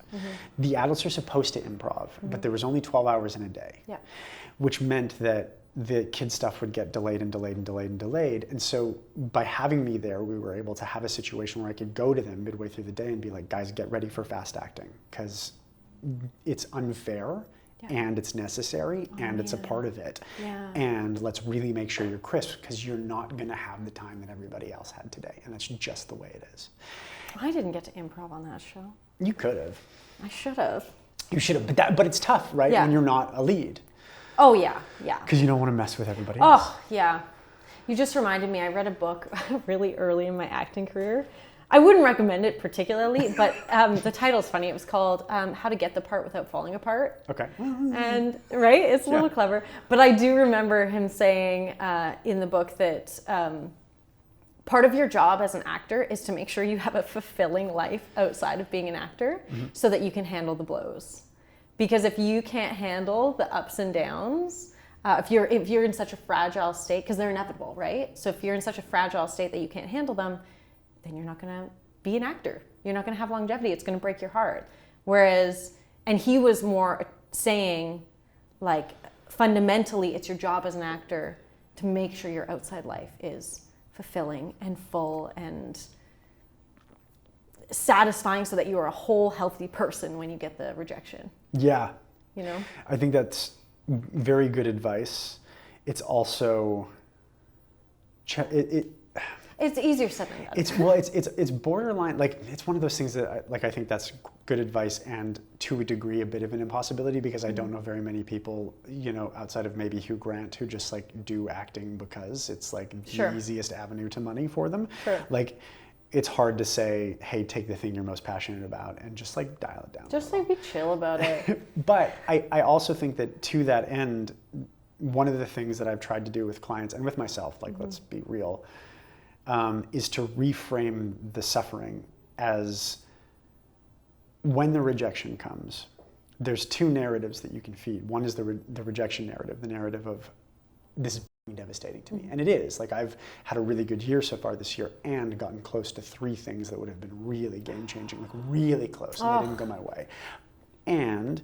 The adults are supposed to improv, but there was only 12 hours in a day, which meant that the kid stuff would get delayed and delayed and delayed and delayed. And so by having me there, we were able to have a situation where I could go to them midway through the day and be like, guys, get ready for fast acting, because it's unfair and it's necessary and it's a part of it. And let's really make sure you're crisp, because you're not going to have the time that everybody else had today. And that's just the way it is. I didn't get to improv on that show. You could have. I should have. You should have. But it's tough, right? When you're not a lead. Oh, yeah. Because you don't want to mess with everybody else. Oh, yeah. You just reminded me, I read a book really early in my acting career. I wouldn't recommend it particularly, but the title's funny. It was called How to Get the Part Without Falling Apart. Okay. And, right? It's a little clever. But I do remember him saying in the book that part of your job as an actor is to make sure you have a fulfilling life outside of being an actor so that you can handle the blows. Because if you can't handle the ups and downs, if you're in such a fragile state, because they're inevitable, right? So if you're in such a fragile state that you can't handle them, then you're not going to be an actor. You're not going to have longevity. It's going to break your heart. Whereas, and he was more saying, like, fundamentally, it's your job as an actor to make sure your outside life is fulfilling and full and satisfying, so that you are a whole, healthy person when you get the rejection. Yeah. You know? I think that's very good advice. It's also, it's easier said than done. It's borderline, like, it's one of those things that I think that's good advice, and to a degree a bit of an impossibility, because I don't know very many people, outside of maybe Hugh Grant, who just like do acting because it's like the easiest avenue to money for them. Like, it's hard to say, hey, take the thing you're most passionate about and just like dial it down. Just like be chill about it. But I also think that to that end, one of the things that I've tried to do with clients and with myself, like, let's be real, is to reframe the suffering as, when the rejection comes, there's two narratives that you can feed. One is the rejection narrative, the narrative of, this is devastating to me. And it is. Like, I've had a really good year so far this year and gotten close to 3 things that would have been really game-changing, like really close, and they didn't go my way. And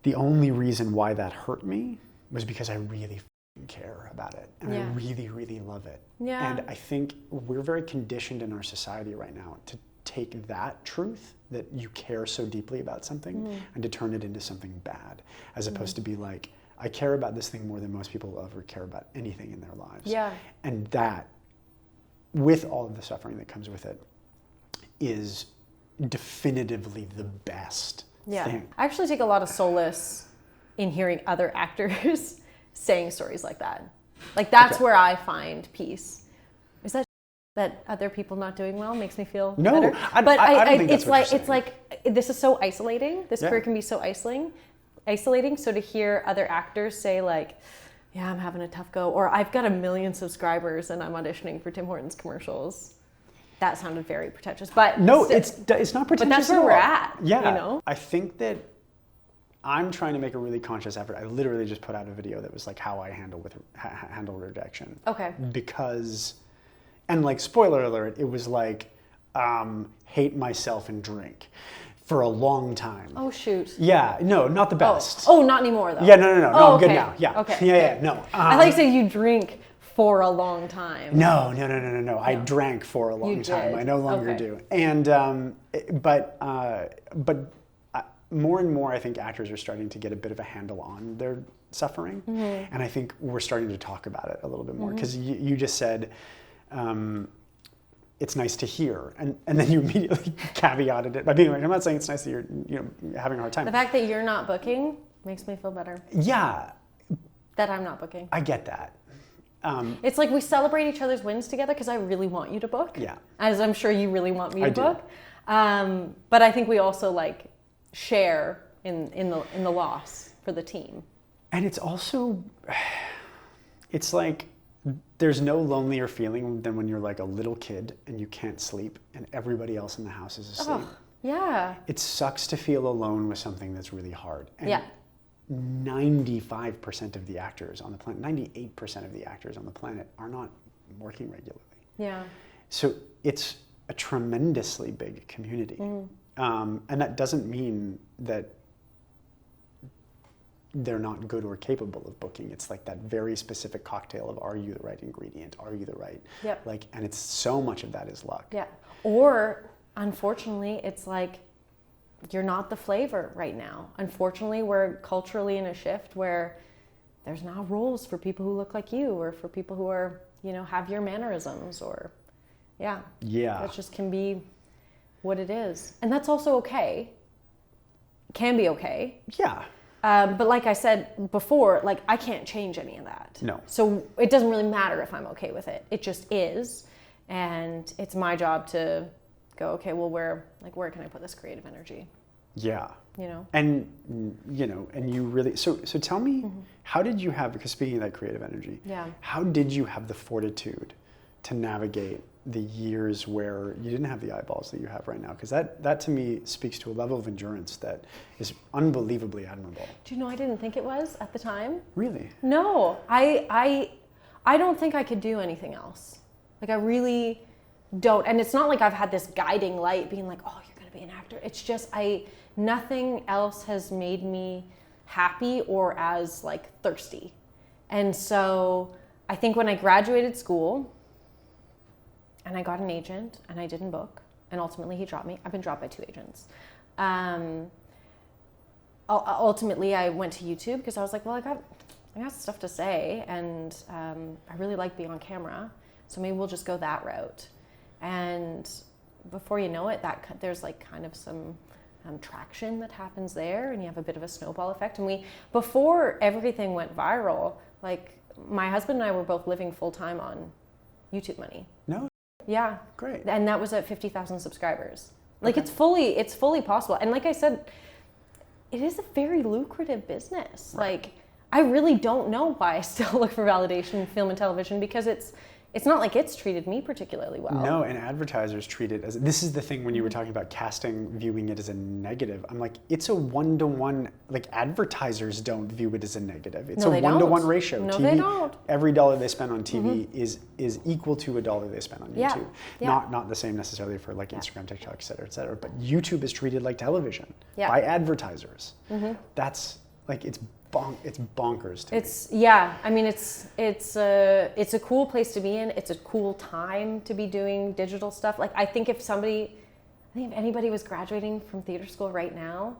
the only reason why that hurt me was because I really care about it, and I really, really love it. And I think we're very conditioned in our society right now to take that truth, that you care so deeply about something, and to turn it into something bad, as opposed to be like, I care about this thing more than most people will ever care about anything in their lives. And that, with all of the suffering that comes with it, is definitively the best thing. I actually take a lot of solace in hearing other actors saying stories like that. Like, that's where I find peace. Is that other people not doing well makes me feel better? I don't think that's what you're saying. It's like, this is so isolating. This career can be so isolating. So to hear other actors say, like, yeah, I'm having a tough go, or I've got 1 million subscribers and I'm auditioning for Tim Hortons commercials, that sounded very pretentious. But no, it's not pretentious. But that's where we're at. Yeah, I think that I'm trying to make a really conscious effort. I literally just put out a video that was like how I handle rejection. Okay. Because, and like, spoiler alert, it was like hate myself and drink for a long time. Oh, shoot. Yeah, no, not the best. Oh, not anymore, though. Yeah, no, I'm good now. Yeah. Okay. Yeah, no. I thought you said you drink for a long time. No. I drank for a long time. I no longer do. And, but more and more, I think actors are starting to get a bit of a handle on their suffering. And I think we're starting to talk about it a little bit more. Because you just said, it's nice to hear, and then you immediately caveated it by being like, I'm not saying it's nice that you're having a hard time. The fact that you're not booking makes me feel better. Yeah. That I'm not booking. I get that. It's like we celebrate each other's wins together, because I really want you to book. Yeah. As I'm sure you really want me to book. But I think we also like share in the loss for the team. And it's also, it's like, there's no lonelier feeling than when you're like a little kid and you can't sleep and everybody else in the house is asleep. Yeah. It sucks to feel alone with something that's really hard. And Yeah. 95% of the actors on the planet, 98% of the actors on the planet are not working regularly. Yeah. So it's a tremendously big community. And that doesn't mean that they're not good or capable of booking. It's like that very specific cocktail of, are you the right ingredient? Are you the right? Yep. Like, and it's so much of that is luck. Yeah. Or unfortunately, it's like you're not the flavor right now. Unfortunately, we're culturally in a shift where there's now roles for people who look like you, or for people who are, you know, have your mannerisms, or yeah. That just can be what it is. And that's also okay. It can be okay. Yeah. But like I said before, like I can't change any of that. No. So it doesn't really matter if I'm okay with it. It just is. And it's my job to go, okay, well, where can I put this creative energy? Yeah. You know? And, you know, and you really, so tell me, how did you have, because speaking of that creative energy, how did you have the fortitude to navigate the years where you didn't have the eyeballs that you have right now? Because that to me speaks to a level of endurance that is unbelievably admirable. Do you know, I didn't think it was at the time. Really? No, I don't think I could do anything else. Like I really don't. And it's not like I've had this guiding light being like, oh, you're going to be an actor. It's just, nothing else has made me happy or as like thirsty. And so I think when I graduated school and I got an agent and I didn't book, and ultimately he dropped me. I've been dropped by 2 agents. Ultimately I went to YouTube because I was like, well, I got stuff to say, and I really like being on camera. So maybe we'll just go that route. And before you know it, there's like kind of some traction that happens there, and you have a bit of a snowball effect. And before everything went viral, like my husband and I were both living full time on YouTube money. No. Yeah. Great. And that was at 50,000 subscribers. Like Okay. it's fully possible. And like I said, it is a very lucrative business. Right. Like I really don't know why I still look for validation in film and television, because it's not like it's treated me particularly well. No, and advertisers treat it as, this is the thing when you were talking about casting, viewing it as a negative. I'm like, it's a 1-to-1, like advertisers don't view it as a negative. It's No, a they 1-to-1 don't. ratio. No, TV, they don't. Every dollar they spend on TV is equal to a dollar they spend on Yeah. YouTube. Yeah. Not the same necessarily for like Instagram, TikTok, et cetera, but YouTube is treated like television by advertisers. That's like, it's bonkers to me. I mean, it's a cool place to be in. It's a cool time to be doing digital stuff. Like I think if anybody was graduating from theater school right now,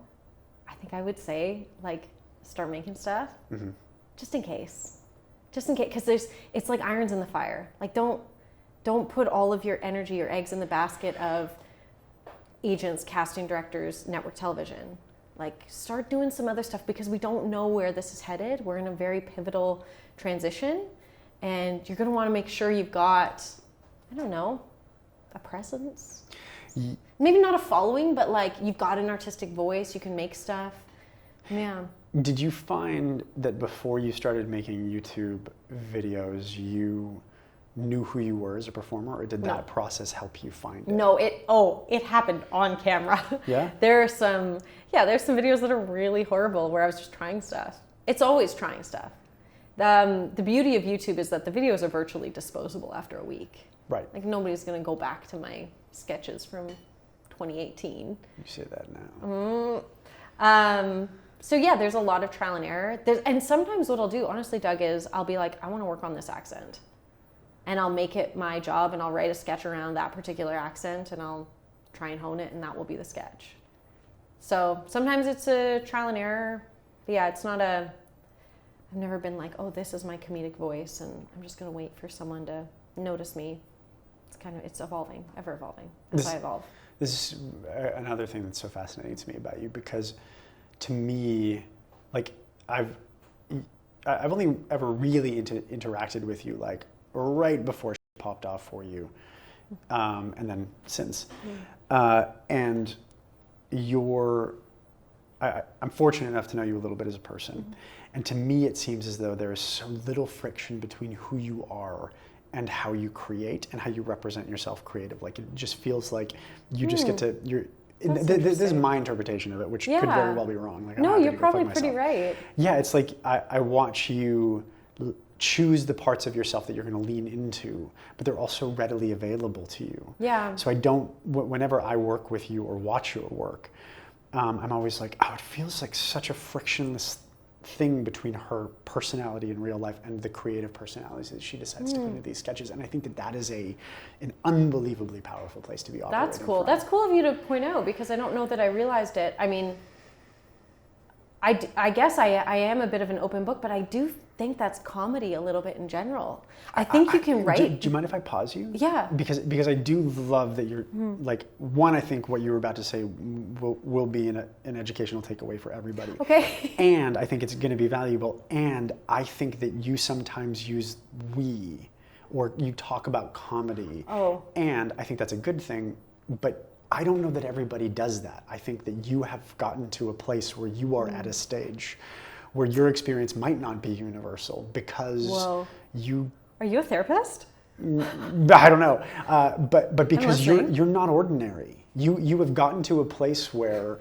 I think I would say like start making stuff, just in case, because it's like irons in the fire. Like don't put all of your energy, your eggs in the basket of agents, casting directors, network television. Like start doing some other stuff, because we don't know where this is headed. We're in a very pivotal transition, and you're going to want to make sure you've got, I don't know, a presence. Maybe not a following, but like you've got an artistic voice, you can make stuff. Yeah. Did you find that before you started making YouTube videos, you knew who you were as a performer, or did that process help you find it? No, it happened on camera. Yeah? There's some videos that are really horrible where I was just trying stuff. It's always trying stuff. The beauty of YouTube is that the videos are virtually disposable after a week. Right. Like nobody's going to go back to my sketches from 2018. You say that now. So yeah, there's a lot of trial and error. And sometimes what I'll do, honestly, Doug, is I'll be like, I want to work on this accent. And I'll make it my job, and I'll write a sketch around that particular accent, and I'll try and hone it, and that will be the sketch. So sometimes it's a trial and error. But yeah, I've never been like, oh, this is my comedic voice, and I'm just going to wait for someone to notice me. It's evolving, ever evolving, as I evolve. This is another thing that's so fascinating to me about you, because to me, like I've only ever really interacted with you like right before she popped off for you, and then since. And I'm fortunate enough to know you a little bit as a person. And to me, it seems as though there is so little friction between who you are and how you create and how you represent yourself creative. Like it just feels like you just get to, This is my interpretation of it, which could very well be wrong. Like, no, you're probably pretty right. Yeah, it's like I watch you choose the parts of yourself that you're going to lean into, but they're also readily available to you. Yeah. So whenever I work with you or watch your work, I'm always like, oh, it feels like such a frictionless thing between her personality in real life and the creative personalities that she decides to put into these sketches. And I think that is an unbelievably powerful place to be operating That's cool. from. That's cool of you to point out, because I don't know that I realized it. I mean, I guess I am a bit of an open book, but I do think that's comedy a little bit in general. I think you can write. Do you mind if I pause you? Yeah. Because I do love that you're like, one, I think what you were about to say will be an educational takeaway for everybody. Okay. And I think it's going to be valuable. And I think that you sometimes use we, or you talk about comedy. Oh. And I think that's a good thing, but I don't know that everybody does that. I think that you have gotten to a place where you are at a stage where your experience might not be universal because you... Are you a therapist? I don't know, but because you're not ordinary. You have gotten to a place where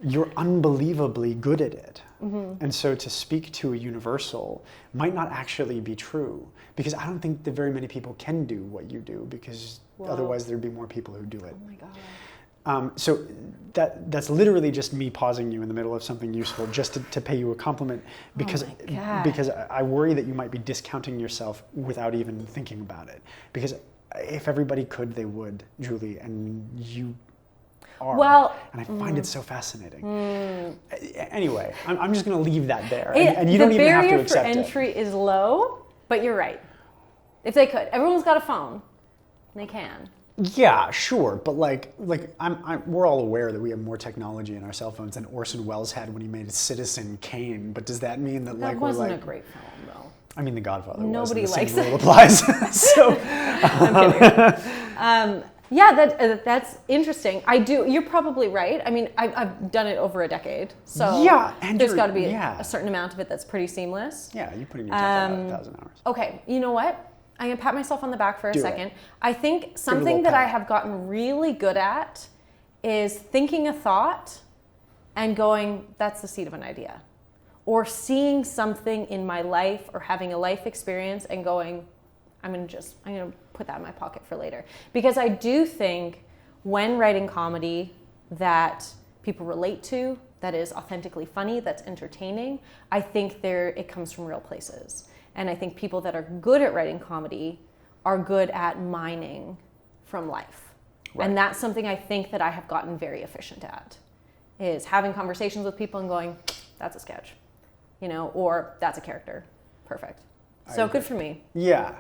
you're unbelievably good at it. And so to speak to a universal might not actually be true, because I don't think that very many people can do what you do, because otherwise there'd be more people who do it. Oh my God. So that's literally just me pausing you in the middle of something useful just to pay you a compliment, because I worry that you might be discounting yourself without even thinking about it. Because if everybody could, they would, Julie, and you are. Well, and I find it so fascinating. Anyway, I'm just going to leave that there, and you don't even have to accept it. The barrier for entry is low, but you're right. If they could, everyone's got a phone. They can. Yeah, sure, but like we're all aware that we have more technology in our cell phones than Orson Welles had when he made Citizen Kane. But does that mean that that wasn't a great film, though? I mean, The Godfather. Nobody was, and likes the same rule applies. So, I'm kidding. Yeah, that's interesting. I do. You're probably right. I mean, I've done it over a decade, so yeah, and there's got to be a certain amount of it that's pretty seamless. Yeah, you put in your time 1,000 hours. Okay, you know what? I'm going to pat myself on the back for a second. I think something that I have gotten really good at is thinking a thought and going, that's the seed of an idea. Or seeing something in my life or having a life experience and going, I'm going to put that in my pocket for later. Because I do think when writing comedy that people relate to, that is authentically funny, that's entertaining, I think it comes from real places. And I think people that are good at writing comedy are good at mining from life. Right. And that's something I think that I have gotten very efficient at, is having conversations with people and going, that's a sketch, or that's a character. Perfect. So good for me. Yeah.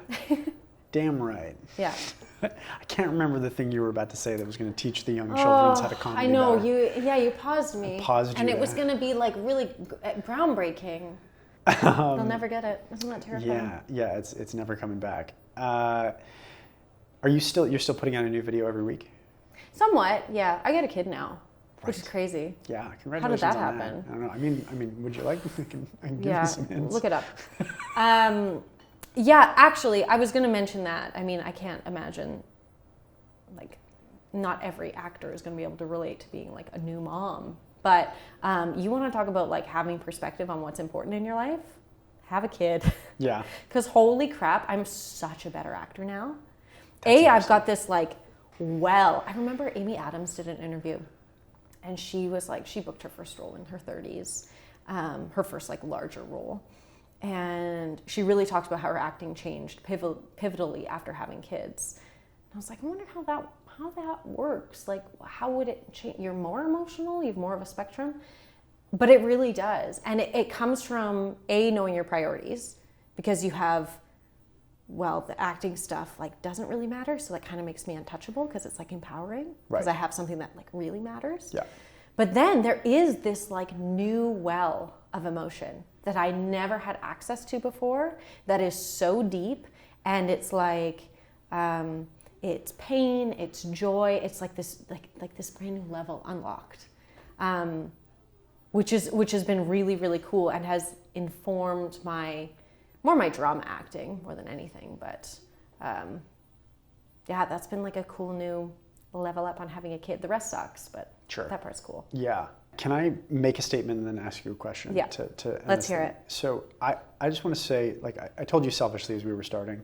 Damn right. Yeah. I can't remember the thing you were about to say that was going to teach the young children how to comedy. I know. Better. You paused me. I paused you. And it was going to be like really groundbreaking. They'll never get it. Isn't that terrifying? Yeah, it's never coming back. You're still putting out a new video every week? Somewhat, yeah. I got a kid now, which is crazy. Yeah, congratulations. How did that on happen? I don't know. I mean, would you like? I can give you some hints. Look it up. Yeah, actually, I was going to mention that. I mean, I can't imagine, like, not every actor is going to be able to relate to being like a new mom. But you want to talk about like having perspective on what's important in your life? Have a kid. Yeah. Because holy crap, I'm such a better actor now. I've got this like, I remember Amy Adams did an interview, and she was like, she booked her first role in her 30s, her first like larger role. And she really talked about how her acting changed pivotally after having kids. And I was like, I wonder how that works. Like, how would it change? You're more emotional, you have more of a spectrum, but it really does. And it comes from knowing your priorities, because you have, the acting stuff like doesn't really matter. So that kind of makes me untouchable, because it's like empowering, because I have something that like really matters. Yeah. But then there is this like new well of emotion that I never had access to before, that is so deep, and it's like, it's pain, it's joy, it's like this like this brand new level unlocked, which has been really, really cool, and has informed my drama acting more than anything. But that's been like a cool new level up on having a kid. The rest sucks, but Sure. that part's cool. Yeah. Can I make a statement and then ask you a question? Yeah. To Let's hear it. So I just want to say, like I told you selfishly as we were starting,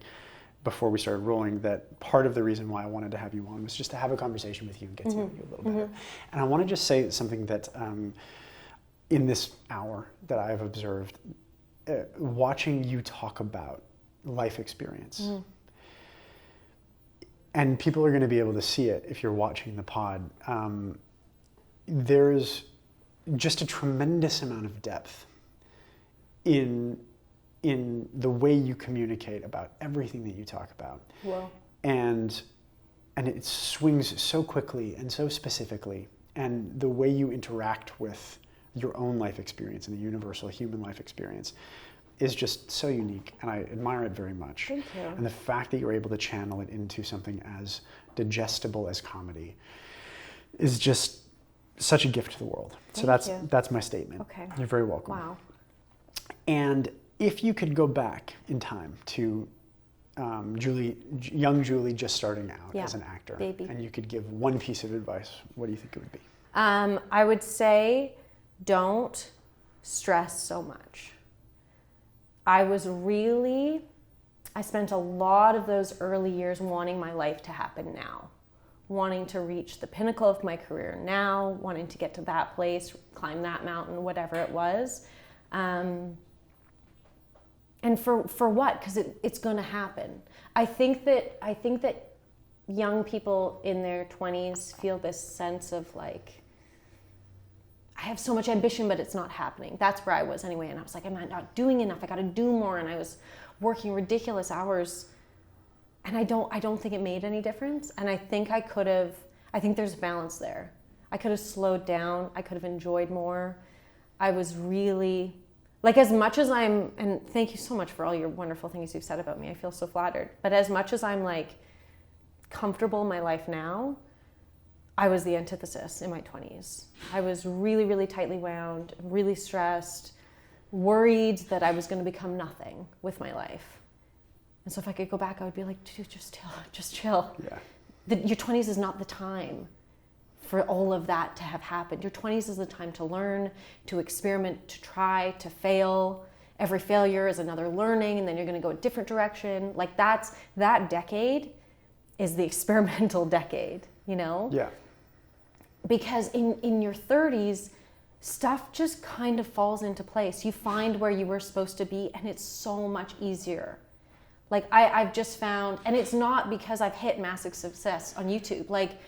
before we started rolling, that part of the reason why I wanted to have you on was just to have a conversation with you and get to know you a little better. And I want to just say something that in this hour that I've observed, watching you talk about life experience. And people are going to be able to see it if you're watching the pod. There's just a tremendous amount of depth in the way you communicate about everything that you talk about. Wow. And it swings so quickly and so specifically. And the way you interact with your own life experience and the universal human life experience is just so unique, and I admire it very much. Thank you. And the fact that you're able to channel it into something as digestible as comedy is just such a gift to the world. So that's my statement. Okay. You're very welcome. Wow. And if you could go back in time to young Julie just starting out as an actor, baby. and you could give one piece of advice, what do you think it would be? I would say don't stress so much. I spent a lot of those early years wanting my life to happen now, wanting to reach the pinnacle of my career now, wanting to get to that place, climb that mountain, whatever it was. And for what? Because it's going to happen. I think that young people in their 20s feel this sense of like, I have so much ambition, but it's not happening. That's where I was anyway. And I was like, I'm not doing enough. I got to do more. And I was working ridiculous hours. And I don't think it made any difference. And I think I think there's balance there. I could have slowed down. I could have enjoyed more. I was really, like, as much as and thank you so much for all your wonderful things you've said about me. I feel so flattered. But as much as I'm like comfortable in my life now, I was the antithesis in my 20s. I was really, really tightly wound, really stressed, worried that I was going to become nothing with my life. And so if I could go back, I would be like, dude, just chill. Yeah. Your 20s is not the time for all of that to have happened. Your 20s is the time to learn, to experiment, to try, to fail. Every failure is another learning, and then you're going to go a different direction. Like that decade is the experimental decade, you know? Yeah. Because in your 30s, stuff just kind of falls into place. You find where you were supposed to be, and it's so much easier. Like I've just found, and it's not because I've hit massive success on YouTube. Like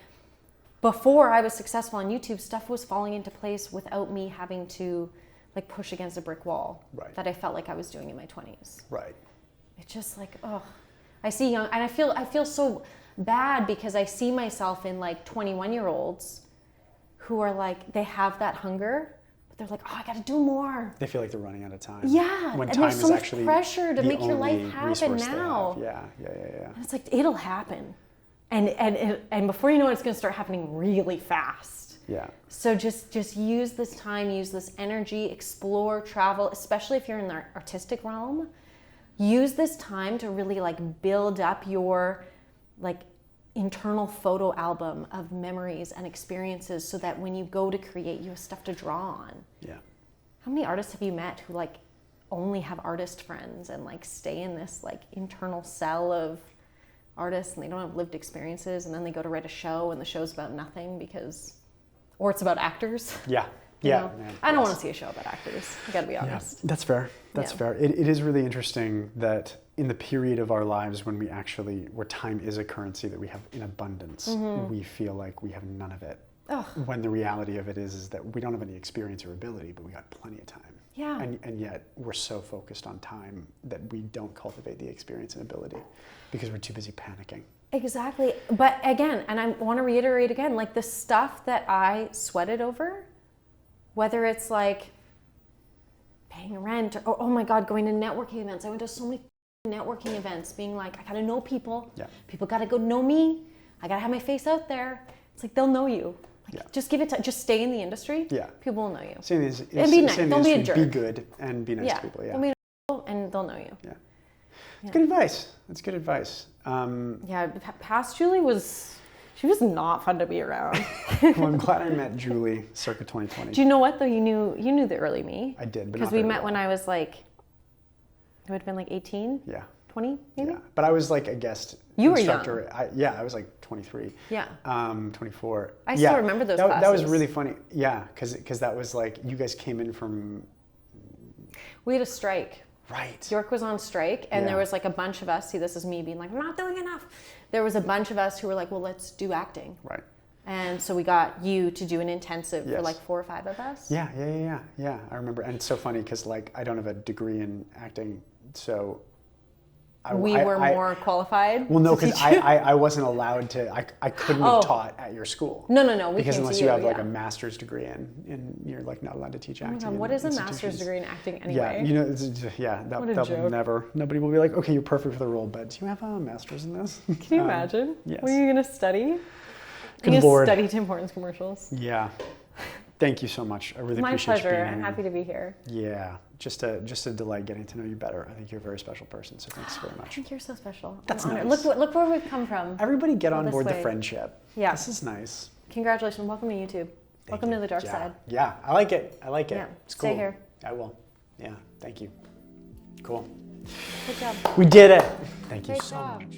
before I was successful on YouTube, stuff was falling into place without me having to like push against a brick wall that I felt like I was doing in my 20s. Right. It's just like, I see young, and I feel so bad because I see myself in like 21-year-olds who are like, they have that hunger, but they're like, I got to do more. They feel like they're running out of time. Yeah, when and time there's so is much actually pressure to the make your life only happen resource they now. have. Yeah. And it's like, it'll happen. And before you know it, it's going to start happening really fast. Yeah. So just use this time, use this energy, explore, travel, especially if you're in the artistic realm. Use this time to really like build up your like internal photo album of memories and experiences so that when you go to create, you have stuff to draw on. Yeah. How many artists have you met who like only have artist friends and like stay in this like internal cell of artists and they don't have lived experiences, and then they go to write a show and the show's about nothing or it's about actors? Yeah. You Yeah. know? Man, I don't want to see a show about actors. I gotta be honest. Yeah, that's fair. That's fair. It is really interesting that in the period of our lives when where time is a currency that we have in abundance, we feel like we have none of it. Ugh. When the reality of it is that we don't have any experience or ability, but we got plenty of time. Yeah. And yet we're so focused on time that we don't cultivate the experience and ability because we're too busy panicking. Exactly. But again, and I want to reiterate again, like the stuff that I sweated over, whether it's like paying rent or oh my God, going to networking events. I went to so many networking events being like, I gotta know people. Yeah. People gotta go know me. I gotta have my face out there. It's like, they'll know you. Like, just give it time. Just stay in the industry. Yeah. People will know you. And be nice. Don't be a jerk. Be good and be nice to people. Yeah. Don't be and they'll know you. Yeah. That's good advice. That's good advice. Past Julie was, She was not fun to be around. Well, I'm glad I met Julie circa 2020. Do you know what though? You knew the early me. I did, but because we met when I was like, it would have been like 18. Yeah. 20 maybe. Yeah, but I was like a guest you instructor. Were young. I was like 23. Yeah. 24. I still remember those classes. That was really funny. Yeah, because that was like you guys came in from. We had a strike. Right. York was on strike, and there was like a bunch of us. See, this is me being like, I'm not doing enough. There was a bunch of us who were like, well, let's do acting. Right. And so we got you to do an intensive for like 4 or 5 of us. Yeah. I remember, and it's so funny because like I don't have a degree in acting, so. We were more qualified. Well, no, because I wasn't allowed to. I couldn't have taught at your school. No. Because unless you have like a master's degree and you're like not allowed to teach acting. Oh my God, what is a master's degree in acting anyway? Yeah, that will never. Nobody will be like, okay, you're perfect for the role, but do you have a master's in this? Can you imagine? Yes. What are you gonna study? Good You're Lord. gonna study Tim Hortons commercials. Yeah. Thank you so much. I really My appreciate pleasure. you being I'm here. happy to be here. Yeah, just a delight getting to know you better. I think you're a very special person, so thanks very much. I think you're so special. That's I'm honored. nice. Look where we've come from. Everybody get on this board the way. friendship. Yeah. This is nice. Congratulations. Welcome to YouTube. Welcome to the dark side. Yeah, I like it. Yeah. It's cool. Stay here. I will. Yeah, thank you. Cool. Good job. We did it. Thank you Great so job. much.